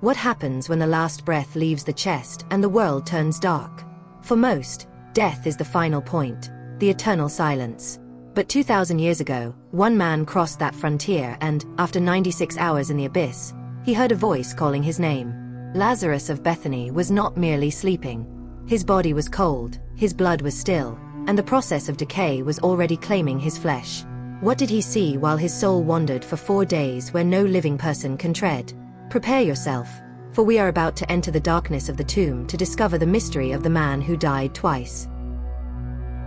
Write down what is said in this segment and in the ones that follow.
What happens when the last breath leaves the chest and the world turns dark? For most, death is the final point, the eternal silence. But 2,000 years ago, one man crossed that frontier and, after 96 hours in the abyss, he heard a voice calling his name. Lazarus of Bethany was not merely sleeping. His body was cold, his blood was still, and the process of decay was already claiming his flesh. What did he see while his soul wandered for 4 days where no living person can tread? Prepare yourself, for we are about to enter the darkness of the tomb to discover the mystery of the man who died twice.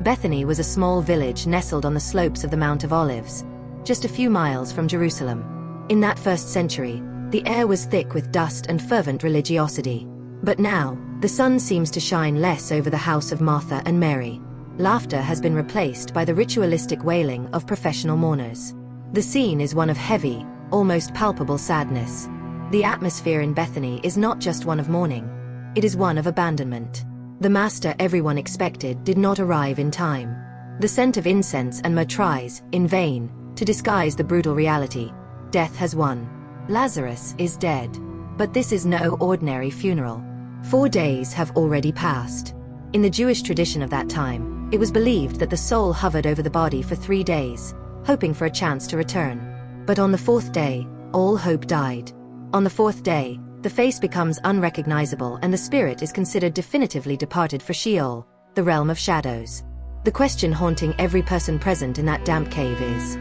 Bethany was a small village nestled on the slopes of the Mount of Olives, just a few miles from Jerusalem. In that first century, the air was thick with dust and fervent religiosity. But now, the sun seems to shine less over the house of Martha and Mary. Laughter has been replaced by the ritualistic wailing of professional mourners. The scene is one of heavy, almost palpable sadness. The atmosphere in Bethany is not just one of mourning. It is one of abandonment. The master everyone expected did not arrive in time. The scent of incense and myrrh tries, in vain, to disguise the brutal reality. Death has won. Lazarus is dead. But this is no ordinary funeral. 4 days have already passed. In the Jewish tradition of that time, it was believed that the soul hovered over the body for 3 days, hoping for a chance to return. But on the 4th day, all hope died. On the 4th day, the face becomes unrecognizable and the spirit is considered definitively departed for Sheol, the realm of shadows. The question haunting every person present in that damp cave is,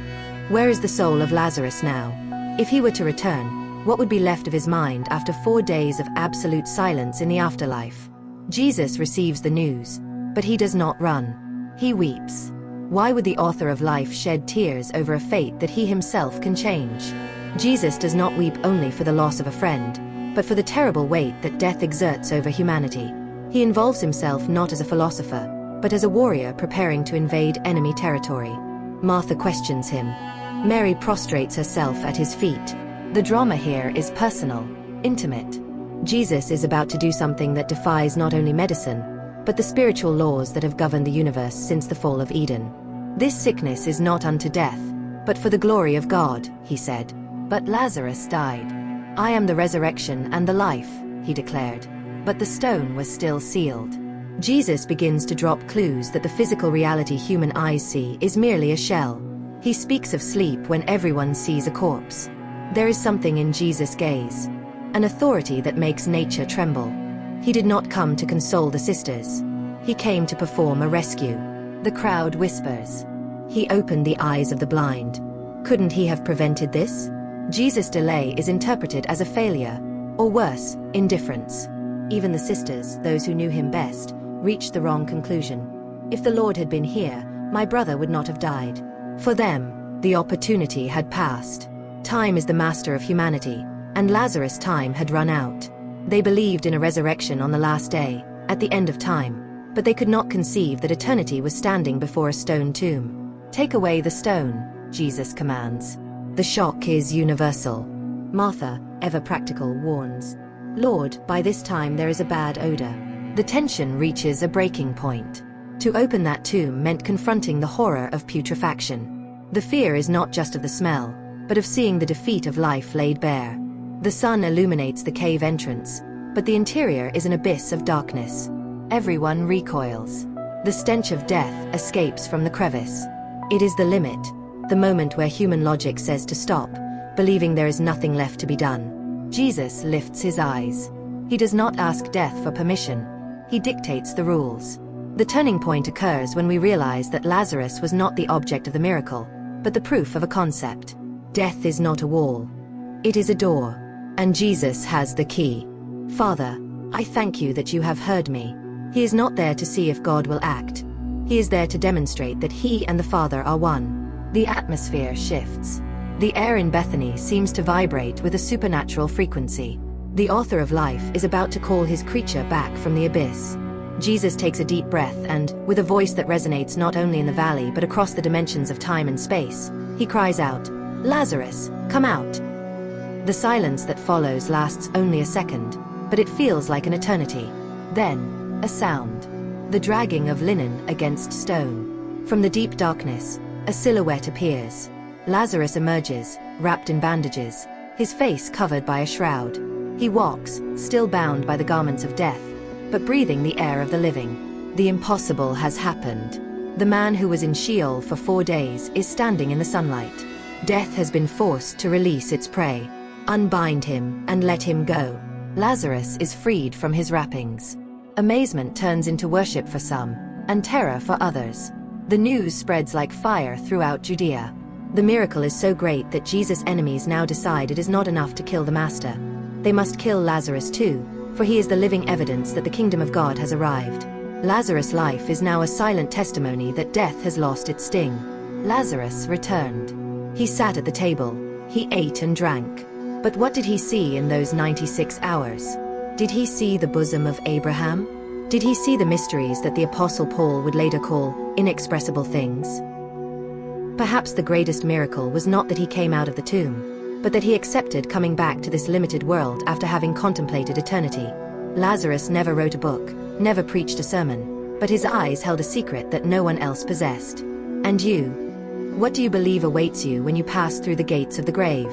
where is the soul of Lazarus now? If he were to return, what would be left of his mind after 4 days of absolute silence in the afterlife? Jesus receives the news, but he does not run. He weeps. Why would the author of life shed tears over a fate that he himself can change? Jesus does not weep only for the loss of a friend, but for the terrible weight that death exerts over humanity. He involves himself not as a philosopher, but as a warrior preparing to invade enemy territory. Martha questions him. Mary prostrates herself at his feet. The drama here is personal, intimate. Jesus is about to do something that defies not only medicine, but the spiritual laws that have governed the universe since the fall of Eden. This sickness is not unto death, but for the glory of God, he said. But Lazarus died. I am the resurrection and the life, he declared. But the stone was still sealed. Jesus begins to drop clues that the physical reality human eyes see is merely a shell. He speaks of sleep when everyone sees a corpse. There is something in Jesus' gaze, an authority that makes nature tremble. He did not come to console the sisters. He came to perform a rescue. The crowd whispers. He opened the eyes of the blind. Couldn't he have prevented this? Jesus' delay is interpreted as a failure, or worse, indifference. Even the sisters, those who knew him best, reached the wrong conclusion. If the Lord had been here, my brother would not have died. For them, the opportunity had passed. Time is the master of humanity, and Lazarus' time had run out. They believed in a resurrection on the last day, at the end of time, but they could not conceive that eternity was standing before a stone tomb. Take away the stone, Jesus commands. The shock is universal. Martha, ever practical, warns, Lord, by this time there is a bad odor. The tension reaches a breaking point. To open that tomb meant confronting the horror of putrefaction. The fear is not just of the smell, but of seeing the defeat of life laid bare. The sun illuminates the cave entrance, but the interior is an abyss of darkness. Everyone recoils. The stench of death escapes from the crevice. It is the limit, the moment where human logic says to stop, believing there is nothing left to be done. Jesus lifts his eyes. He does not ask death for permission. He dictates the rules. The turning point occurs when we realize that Lazarus was not the object of the miracle, but the proof of a concept. Death is not a wall. It is a door. And Jesus has the key. Father, I thank you that you have heard me. He is not there to see if God will act. He is there to demonstrate that he and the Father are one. The atmosphere shifts. The air in Bethany seems to vibrate with a supernatural frequency. The author of life is about to call his creature back from the abyss. Jesus takes a deep breath and, with a voice that resonates not only in the valley but across the dimensions of time and space, he cries out, Lazarus, come out. The silence that follows lasts only a second, but it feels like an eternity. Then, a sound. The dragging of linen against stone. From the deep darkness, a silhouette appears. Lazarus emerges, wrapped in bandages, his face covered by a shroud. He walks, still bound by the garments of death, but breathing the air of the living. The impossible has happened. The man who was in Sheol for 4 days is standing in the sunlight. Death has been forced to release its prey. Unbind him and let him go. Lazarus is freed from his wrappings. Amazement turns into worship for some, and terror for others. The news spreads like fire throughout Judea. The miracle is so great that Jesus' enemies now decide it is not enough to kill the Master. They must kill Lazarus too, for he is the living evidence that the kingdom of God has arrived. Lazarus' life is now a silent testimony that death has lost its sting. Lazarus returned. He sat at the table. He ate and drank. But what did he see in those 96 hours? Did he see the bosom of Abraham? Did he see the mysteries that the Apostle Paul would later call inexpressible things? Perhaps the greatest miracle was not that he came out of the tomb, but that he accepted coming back to this limited world after having contemplated eternity. Lazarus never wrote a book, never preached a sermon, but his eyes held a secret that no one else possessed. And you? What do you believe awaits you when you pass through the gates of the grave?